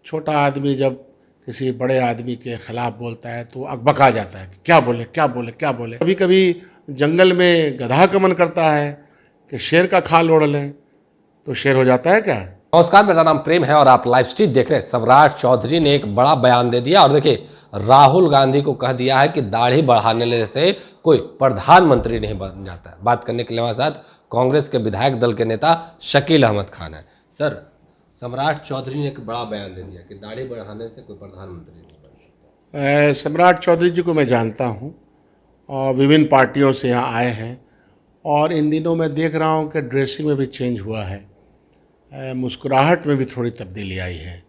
छोटा आदमी जब किसी बड़े आदमी के खिलाफ बोलता है तो अकबका जाता है कि क्या बोले क्या बोले क्या बोले। कभी कभी जंगल में गधा का मन करता है कि शेर का खाल ओढ़ लें, तो शेर हो जाता है क्या? नमस्कार, मेरा नाम प्रेम है और आप लाइव स्ट्रीट देख रहे हैं। सम्राट चौधरी ने एक बड़ा बयान दे दिया और देखिए, राहुल गांधी को कह दिया है कि दाढ़ी बढ़ाने से कोई प्रधानमंत्री नहीं बन जाता है। बात करने के लिए हमारे साथ कांग्रेस के विधायक दल के नेता शकील अहमद खान है। सर, सम्राट चौधरी ने एक बड़ा बयान दे दिया कि दाढ़ी बढ़ाने से कोई प्रधानमंत्री नहीं बन सकता। सम्राट चौधरी जी को मैं जानता हूँ और विभिन्न पार्टियों से यहाँ आए हैं, और इन दिनों मैं देख रहा हूँ कि ड्रेसिंग में भी चेंज हुआ है, मुस्कुराहट में भी थोड़ी तब्दीली आई है।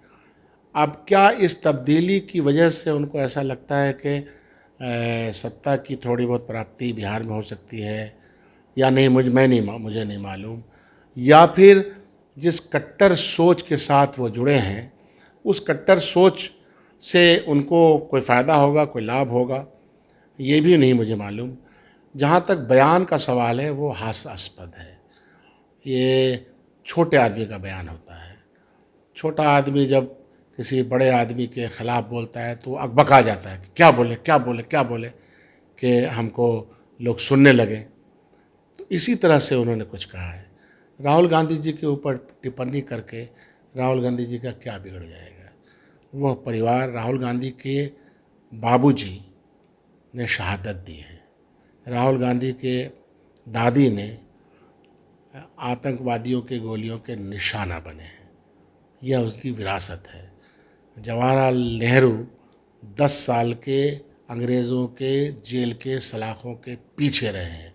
अब क्या इस तब्दीली की वजह से उनको ऐसा लगता है कि सत्ता की थोड़ी बहुत प्राप्ति बिहार में हो सकती है या नहीं, मुझे नहीं मालूम, या फिर जिस कट्टर सोच के साथ वो जुड़े हैं उस कट्टर सोच से उनको कोई फ़ायदा होगा, कोई लाभ होगा, ये भी नहीं मुझे मालूम। जहाँ तक बयान का सवाल है वो हास्यास्पद है। ये छोटे आदमी का बयान होता है। छोटा आदमी जब किसी बड़े आदमी के ख़िलाफ़ बोलता है तो अकबका जाता है कि क्या बोले क्या बोले क्या बोले, कि हमको लोग सुनने लगे। तो इसी तरह से उन्होंने कुछ कहा है। राहुल गांधी जी के ऊपर टिप्पणी करके राहुल गांधी जी का क्या बिगड़ जाएगा? वह परिवार, राहुल गांधी के बाबूजी ने शहादत दी है, राहुल गांधी के दादी ने आतंकवादियों के गोलियों के निशाना बने हैं, यह उसकी विरासत है। जवाहरलाल नेहरू 10 साल के अंग्रेज़ों के जेल के सलाखों के पीछे रहे हैं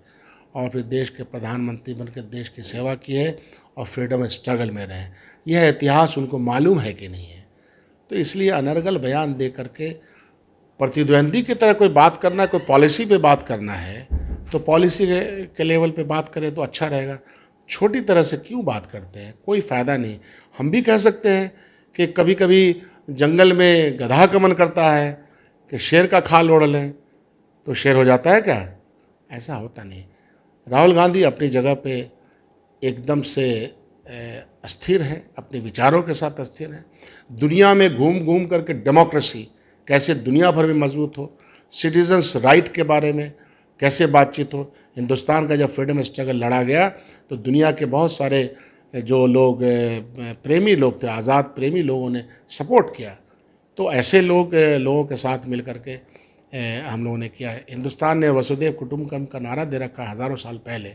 और फिर देश के प्रधानमंत्री बनकर देश की सेवा की है और फ्रीडम स्ट्रगल में रहे। यह इतिहास उनको मालूम है कि नहीं है? तो इसलिए अनर्गल बयान दे करके प्रतिद्वंदी की तरह कोई बात करना है, कोई पॉलिसी पे बात करना है तो पॉलिसी के लेवल पे बात करें तो अच्छा रहेगा। छोटी तरह से क्यों बात करते हैं? कोई फ़ायदा नहीं। हम भी कह सकते हैं कि कभी कभी जंगल में गधा का मन करता है कि शेर का खाल ओढ़ लें, तो शेर हो जाता है क्या? ऐसा होता नहीं। राहुल गांधी अपनी जगह पे एकदम से अस्थिर हैं, अपने विचारों के साथ अस्थिर हैं। दुनिया में घूम घूम करके डेमोक्रेसी कैसे दुनिया भर में मजबूत हो, सिटीजन्स राइट के बारे में कैसे बातचीत हो। हिंदुस्तान का जब फ्रीडम स्ट्रगल लड़ा गया तो दुनिया के बहुत सारे जो लोग प्रेमी लोग थे, आज़ाद प्रेमी लोगों ने सपोर्ट किया। तो ऐसे लोगों के साथ मिल करके हम लोगों ने किया है। हिंदुस्तान ने वसुधैव कुटुंबकम का नारा दे रखा हज़ारों साल पहले।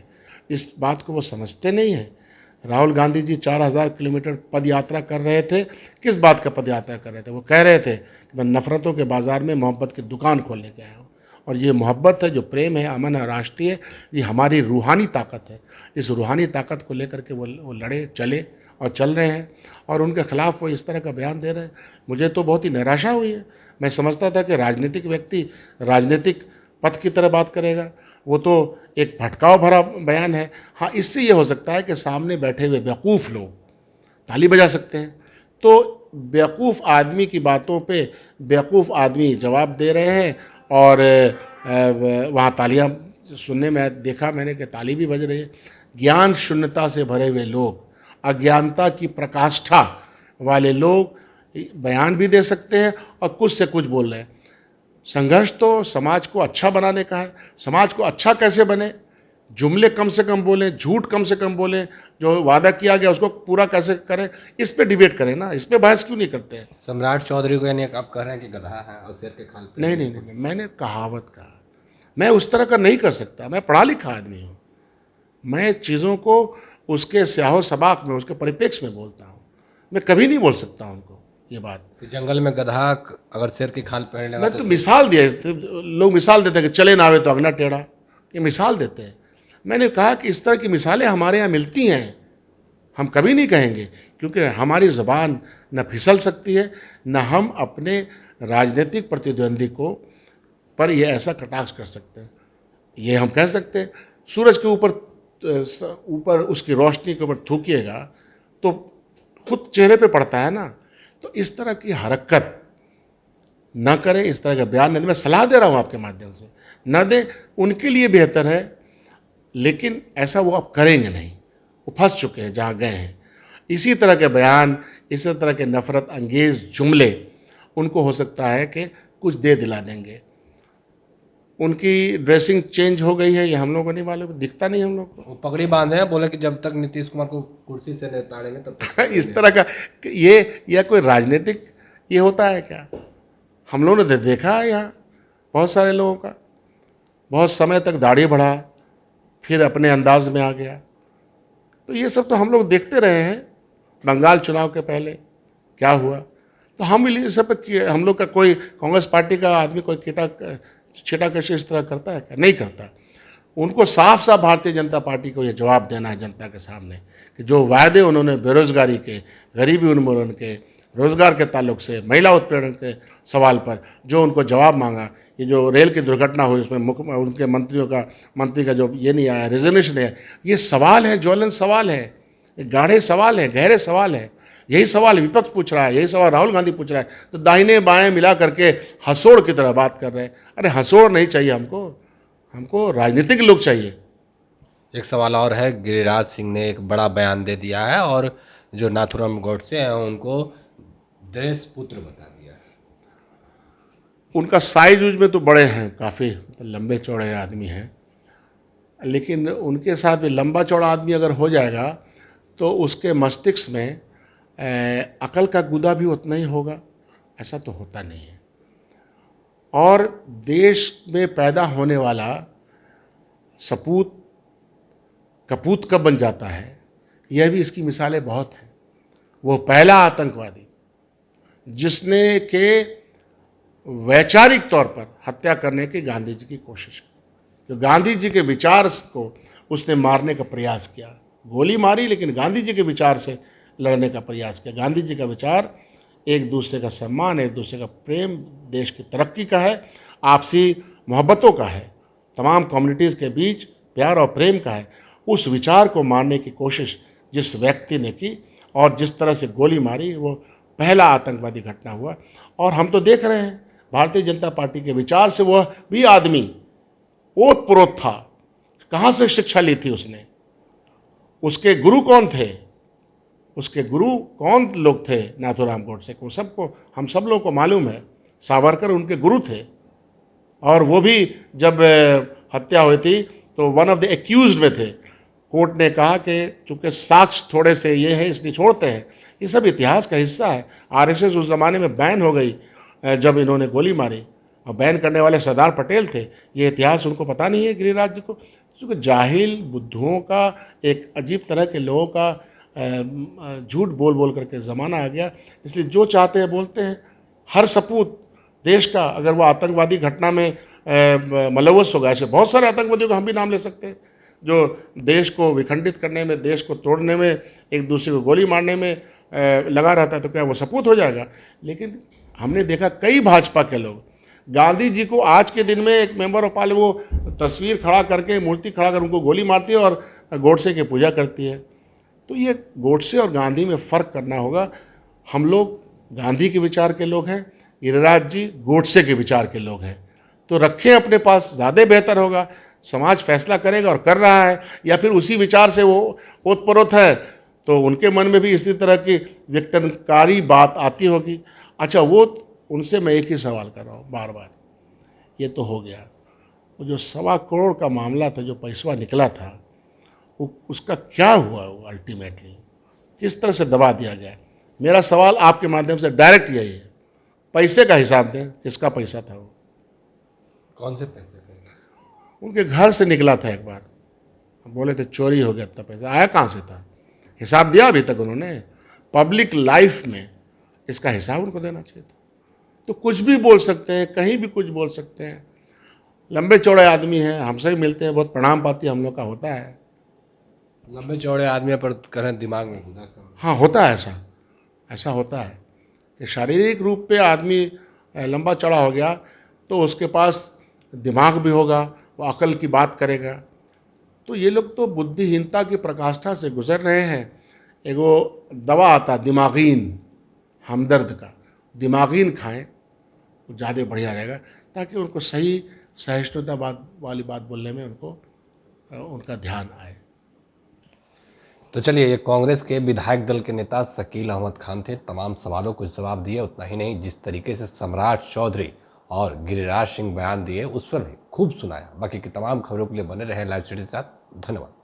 इस बात को वो समझते नहीं हैं। राहुल गांधी जी 4000 किलोमीटर पद यात्रा कर रहे थे। किस बात का पद यात्रा कर रहे थे? वो कह रहे थे कि मैं नफ़रतों के बाज़ार में मोहब्बत की दुकान खोलने के आया हूँ। और ये मोहब्बत है, जो प्रेम है, अमन है, राष्ट्रीय, ये हमारी रूहानी ताकत है। इस रूहानी ताकत को लेकर के वो लड़े, चले और चल रहे हैं, और उनके ख़िलाफ़ वो इस तरह का बयान दे रहे हैं। मुझे तो बहुत ही निराशा हुई है। मैं समझता था कि राजनीतिक व्यक्ति राजनीतिक पथ की तरह बात करेगा। वो तो एक भटकाव भरा बयान है। हाँ, इससे ये हो सकता है कि सामने बैठे हुए बेवकूफ़ लोग ताली बजा सकते हैं, तो बेवकूफ़ आदमी की बातों पे बेवकूफ़ आदमी जवाब दे रहे हैं, और वहाँ तालियां सुनने में देखा मैंने कि ताली भी बज रही है। ज्ञान शून्यता से भरे हुए लोग, अज्ञानता की प्रकाष्ठा वाले लोग बयान भी दे सकते हैं और कुछ से कुछ बोल रहे हैं। संघर्ष तो समाज को अच्छा बनाने का है। समाज को अच्छा कैसे बने? जुमले कम से कम बोलें, झूठ कम से कम बोलें, जो वादा किया गया उसको पूरा कैसे करें, इस पे डिबेट करें ना। इस पे बहस क्यों नहीं करते हैं? सम्राट चौधरी को यानी आप कह रहे हैं कि गधा है और शेर के खाल पे नहीं, मैंने कहावत कहा। मैं उस तरह का नहीं कर सकता। मैं पढ़ा लिखा आदमी हूँ। मैं चीज़ों को उसके स्याहो सबाक में, उसके परिप्रेक्ष्य में बोलता हूँ। मैं कभी नहीं बोल सकता उनको ये बात। कि जंगल में गधा अगर शेर की खाल पहन लेगा मैं तो मिसाल दिया, लोग मिसाल देते हैं कि चले ना आवे तो अंगना टेढ़ा, ये मिसाल देते हैं। मैंने कहा कि इस तरह की मिसालें हमारे यहाँ मिलती हैं, हम कभी नहीं कहेंगे, क्योंकि हमारी ज़बान न फिसल सकती है, न हम अपने राजनीतिक प्रतिद्वंदी को पर ये ऐसा कटाक्ष कर सकते हैं। ये हम कह सकते हैं, सूरज के ऊपर उसकी रोशनी के ऊपर थूकिएगा तो खुद चेहरे पे पड़ता है ना। तो इस तरह की हरकत न करें, इस तरह का बयान न दें। मैं सलाह दे रहा हूँ आपके माध्यम से, न दें, उनके लिए बेहतर है। लेकिन ऐसा वो अब करेंगे नहीं, वो फंस चुके हैं जहाँ गए हैं। इसी तरह के बयान, इसी तरह के नफ़रत अंगेज़ जुमले उनको हो सकता है कि कुछ दे दिला देंगे। उनकी ड्रेसिंग चेंज हो गई है, ये हम लोगों को नहीं मालूम, दिखता नहीं हम लोग को। वो पगड़ी बांधे हैं, बोले कि जब तक नीतीश कुमार को कुर्सी से नहीं उतारेंगे तब तक इस तरह का ये या कोई राजनीतिक ये होता है क्या? हम लोगों ने देखा है यहाँ बहुत सारे लोगों का, बहुत समय तक दाढ़ी बढ़ा, फिर अपने अंदाज में आ गया। तो ये सब तो हम लोग देखते रहे हैं। बंगाल चुनाव के पहले क्या हुआ, तो हम ये सब हम लोग का कोई कांग्रेस पार्टी का आदमी कोई छीटाकशी इस तरह करता है क्या? नहीं करता। उनको साफ साफ भारतीय जनता पार्टी को ये जवाब देना है जनता के सामने कि जो वायदे उन्होंने बेरोजगारी के, गरीबी उन्मूलन के, रोजगार के ताल्लुक से, महिला उत्पीड़न के सवाल पर जो उनको जवाब मांगा, ये जो रेल की दुर्घटना हुई उसमें उनके मंत्री का जो ये नहीं आया, रिजर्वेशन है, ये सवाल है, ज्वलन सवाल है, गाढ़े सवाल है, गहरे सवाल है। यही सवाल विपक्ष पूछ रहा है, यही सवाल राहुल गांधी पूछ रहा है, तो दाहिने बाएं मिला करके हंसोड़ की तरह बात कर रहे हैं। अरे हंसोड़ नहीं चाहिए हमको राजनीतिक लोग चाहिए। एक सवाल और है, गिरिराज सिंह ने एक बड़ा बयान दे दिया है और जो नाथुराम गोडसे हैं उनको देश पुत्र बता दिया है। उनका साइज यूज में तो बड़े हैं, काफ़ी लंबे चौड़े आदमी हैं, लेकिन उनके साथ भी लंबा चौड़ा आदमी अगर हो जाएगा तो उसके मस्तिष्क में अकल का गुदा भी उतना ही होगा, ऐसा तो होता नहीं है। और देश में पैदा होने वाला सपूत कपूत कब बन जाता है, यह भी इसकी मिसालें बहुत हैं। वो पहला आतंकवादी जिसने के वैचारिक तौर पर हत्या करने की गांधी जी की कोशिश की, तो गांधी जी के विचार को उसने मारने का प्रयास किया, गोली मारी लेकिन गांधी जी के विचार से लड़ने का प्रयास किया। गांधी जी का विचार एक दूसरे का सम्मान, एक दूसरे का प्रेम, देश की तरक्की का है, आपसी मोहब्बतों का है, तमाम कम्युनिटीज़ के बीच प्यार और प्रेम का है। उस विचार को मारने की कोशिश जिस व्यक्ति ने की और जिस तरह से गोली मारी, वो पहला आतंकवादी घटना हुआ। और हम तो देख रहे हैं भारतीय जनता पार्टी के विचार से वह भी आदमी ओत प्रोत था। कहाँ से शिक्षा ली थी उसने, उसके गुरु कौन थे, उसके गुरु कौन लोग थे, नाथुराम गोडसे को सबको, हम सब लोगों को मालूम है। सावरकर उनके गुरु थे और वो भी जब हत्या हुई थी तो वन ऑफ द एक्यूज्ड में थे। कोर्ट ने कहा कि चूंकि साक्ष्य थोड़े से ये है इसलिए छोड़ते हैं। ये सब इतिहास का हिस्सा है। आरएसएस उस ज़माने में बैन हो गई जब इन्होंने गोली मारी, और बैन करने वाले सरदार पटेल थे। ये इतिहास उनको पता नहीं है गिरिराज जी को, क्योंकि जाहिल बुद्धुओं का, एक अजीब तरह के लोगों का झूठ बोल बोल करके ज़माना आ गया, इसलिए जो चाहते हैं बोलते हैं। हर सपूत देश का अगर वो आतंकवादी घटना में मलवस होगा, ऐसे बहुत सारे आतंकवादियों का हम भी नाम ले सकते हैं जो देश को विखंडित करने में, देश को तोड़ने में, एक दूसरे को गोली मारने में लगा रहता है, तो क्या वो सपूत हो जाएगा? लेकिन हमने देखा कई भाजपा के लोग गांधी जी को आज के दिन में एक मेंबर ऑफ पार्लियामेंट वो तस्वीर खड़ा करके, मूर्ति खड़ा कर उनको गोली मारती है और गोडसे की पूजा करती है। तो ये गोडसे और गांधी में फ़र्क करना होगा। हम लोग गांधी के विचार के लोग हैं, गिरिराज जी गोडसे के विचार के लोग हैं, तो रखें अपने पास, ज़्यादा बेहतर होगा। समाज फैसला करेगा और कर रहा है, या फिर उसी विचार से वो ओतप्रोत है तो उनके मन में भी इसी तरह की विघटनकारी बात आती होगी। अच्छा, वो उनसे मैं एक ही सवाल कर रहा हूँ बार बार, ये तो हो गया, वो जो 1.25 करोड़ का मामला था, जो पैसा निकला था, वो उसका क्या हुआ? वो अल्टीमेटली किस तरह से दबा दिया गया? मेरा सवाल आपके माध्यम से डायरेक्ट यही है, पैसे का हिसाब दें, किसका पैसा था वो? कौन से पैसे? उनके घर से निकला था एक बार, बोले थे चोरी हो गया, इतना पैसा आया कहाँ से था? हिसाब दिया अभी तक उन्होंने? पब्लिक लाइफ में इसका हिसाब उनको देना चाहिए था। तो कुछ भी बोल सकते हैं, कहीं भी कुछ बोल सकते हैं। लंबे चौड़े आदमी हैं, हमसे भी मिलते हैं, बहुत प्रणाम पाती हम लोग का होता है। लंबे चौड़े आदमी पर करें दिमाग में घुसा कर। हाँ, होता है ऐसा होता है कि शारीरिक रूप पे आदमी लंबा चौड़ा हो गया तो उसके पास दिमाग भी होगा, वो अकल की बात करेगा। तो ये लोग तो बुद्धिहीनता की प्रकाष्ठा से गुजर रहे हैं। एगो दवा आता दिमागीन, हमदर्द का, दिमागीन खाएं, वो ज़्यादा बढ़िया रहेगा, ताकि उनको सही सहिष्णुता वाली बात बोलने में उनका ध्यान आए। तो तो चलिए, ये कांग्रेस के विधायक दल के नेता शकील अहमद खान थे। तमाम सवालों को जवाब दिए। उतना ही नहीं, जिस तरीके से सम्राट चौधरी और गिरिराज सिंह बयान दिए उस पर भी खूब सुनाया। बाकी की तमाम खबरों के लिए बने रहे लाइव सिटी के साथ। धन्यवाद।